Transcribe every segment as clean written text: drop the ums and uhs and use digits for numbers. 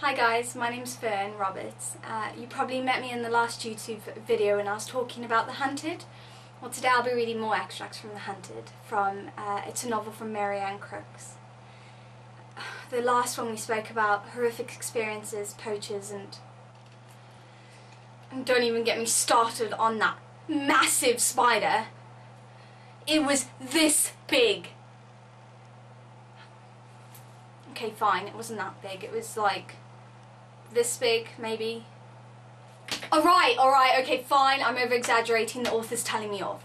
Hi guys, my name's Fern Roberts. You probably met me in the last YouTube video when I was talking about The Hunted. Well, today I'll be reading more extracts from The Hunted. It's a novel from Mary-Anne Crooks. The last one we spoke about horrific experiences, poachers, and don't even get me started on that massive spider. It was this big. Okay, fine, it wasn't that big. It was like this big, maybe. Alright, okay, fine, I'm over-exaggerating, the author's telling me off.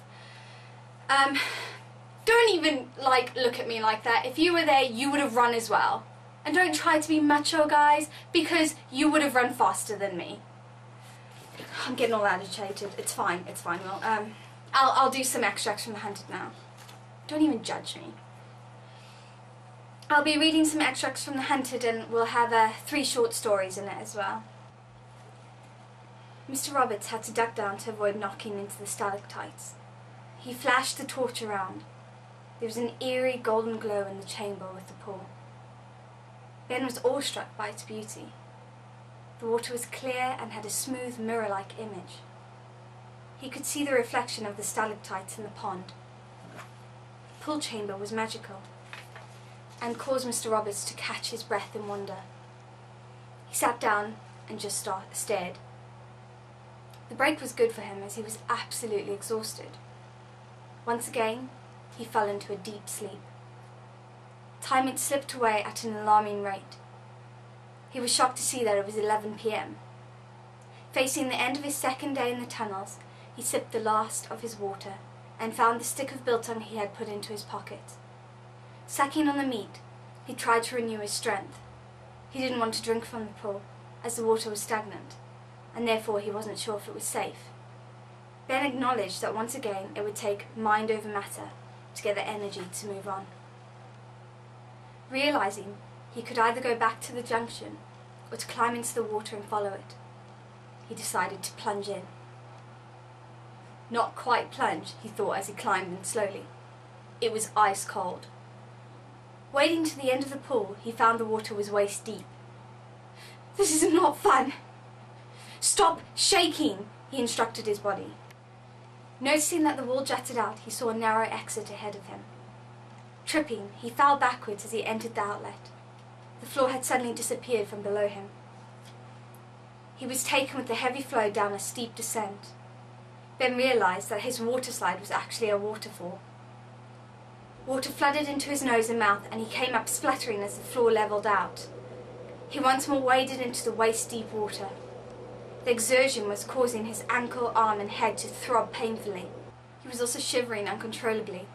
Don't even, look at me like that. If you were there, you would have run as well. And don't try to be macho, guys, because you would have run faster than me. I'm getting all agitated. It's fine, Will. I'll do some extracts from The Hunted now. Don't even judge me. I'll be reading some extracts from The Hunted, and we'll have 3 short stories in it as well. Mr. Roberts had to duck down to avoid knocking into the stalactites. He flashed the torch around. There was an eerie golden glow in the chamber with the pool. Ben was awestruck by its beauty. The water was clear and had a smooth mirror-like image. He could see the reflection of the stalactites in the pond. The pool chamber was magical, and caused Mr. Roberts to catch his breath in wonder. He sat down and just stared. The break was good for him, as he was absolutely exhausted. Once again, he fell into a deep sleep. Time had slipped away at an alarming rate. He was shocked to see that it was 11 p.m. Facing the end of his second day in the tunnels, he sipped the last of his water and found the stick of biltong he had put into his pocket. Sucking on the meat, he tried to renew his strength. He didn't want to drink from the pool, as the water was stagnant, and therefore he wasn't sure if it was safe. Ben acknowledged that once again it would take mind over matter to get the energy to move on. Realizing he could either go back to the junction or to climb into the water and follow it, he decided to plunge in. Not quite plunge, he thought as he climbed in slowly. It was ice cold. Wading to the end of the pool, he found the water was waist deep. This is not fun. Stop shaking, he instructed his body. Noticing that the wall jutted out, he saw a narrow exit ahead of him. Tripping, he fell backwards as he entered the outlet. The floor had suddenly disappeared from below him. He was taken with the heavy flow down a steep descent. Ben realized that his water slide was actually a waterfall. Water flooded into his nose and mouth, and he came up spluttering as the floor levelled out. He once more waded into the waist-deep water. The exertion was causing his ankle, arm and head to throb painfully. He was also shivering uncontrollably,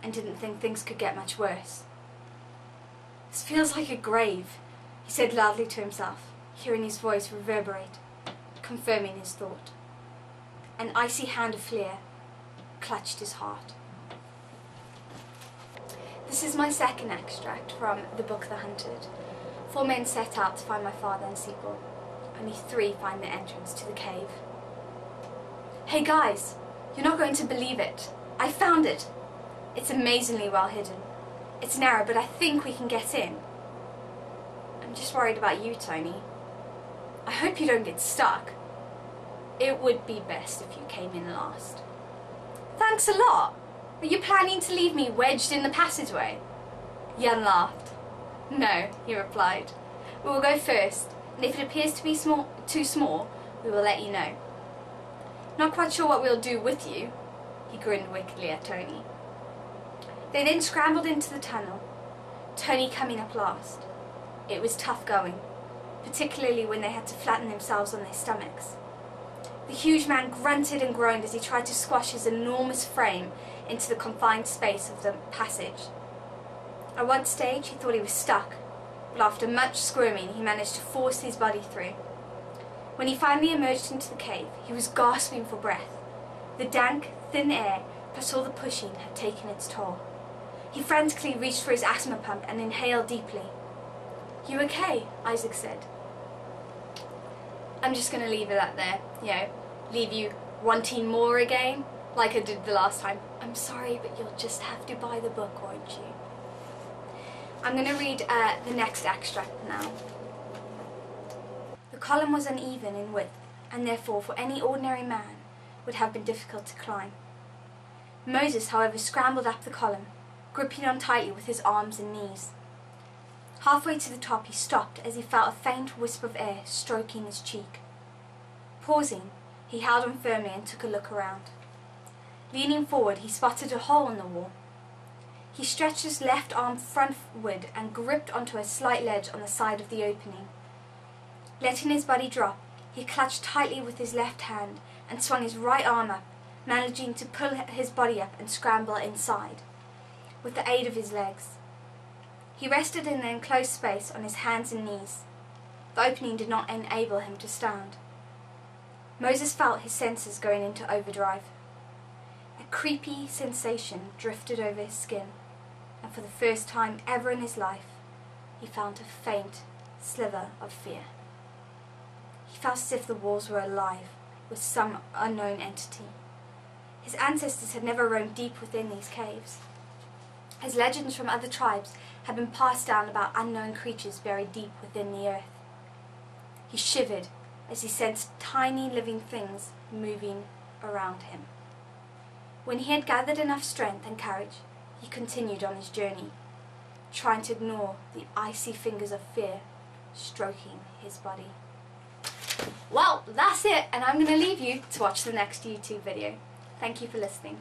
and didn't think things could get much worse. This feels like a grave, he said loudly to himself, hearing his voice reverberate, confirming his thought. An icy hand of fear clutched his heart. This is my second extract from the book The Hunted. 4 men set out to find my father and sequel. Only 3 find the entrance to the cave. Hey guys, you're not going to believe it. I found it. It's amazingly well hidden. It's narrow, but I think we can get in. I'm just worried about you, Tony. I hope you don't get stuck. It would be best if you came in last. Thanks a lot. Are you planning to leave me wedged in the passageway? Jan laughed. No, he replied. We will go first, and if it appears to be too small, we will let you know. Not quite sure what we'll do with you, he grinned wickedly at Tony. They then scrambled into the tunnel, Tony coming up last. It was tough going, particularly when they had to flatten themselves on their stomachs. The huge man grunted and groaned as he tried to squash his enormous frame into the confined space of the passage. At one stage he thought he was stuck, but after much squirming he managed to force his body through. When he finally emerged into the cave, he was gasping for breath. The dank, thin air, plus all the pushing, had taken its toll. He frantically reached for his asthma pump and inhaled deeply. "You okay?" Isaac said. I'm just going to leave it at there, leave you wanting more again, like I did the last time. I'm sorry, but you'll just have to buy the book, won't you? I'm going to read the next extract now. The column was uneven in width, and therefore for any ordinary man would have been difficult to climb. Moses, however, scrambled up the column, gripping on tightly with his arms and knees. Halfway to the top he stopped as he felt a faint wisp of air stroking his cheek. Pausing, he held on firmly and took a look around. Leaning forward, he spotted a hole in the wall. He stretched his left arm frontward and gripped onto a slight ledge on the side of the opening. Letting his body drop, he clutched tightly with his left hand and swung his right arm up, managing to pull his body up and scramble inside, with the aid of his legs. He rested in the enclosed space on his hands and knees. The opening did not enable him to stand. Moses felt his senses going into overdrive. A creepy sensation drifted over his skin, and for the first time ever in his life, he felt a faint sliver of fear. He felt as if the walls were alive with some unknown entity. His ancestors had never roamed deep within these caves. His legends from other tribes had been passed down about unknown creatures buried deep within the earth. He shivered as he sensed tiny living things moving around him. When he had gathered enough strength and courage, he continued on his journey, trying to ignore the icy fingers of fear stroking his body. Well, that's it, and I'm going to leave you to watch the next YouTube video. Thank you for listening.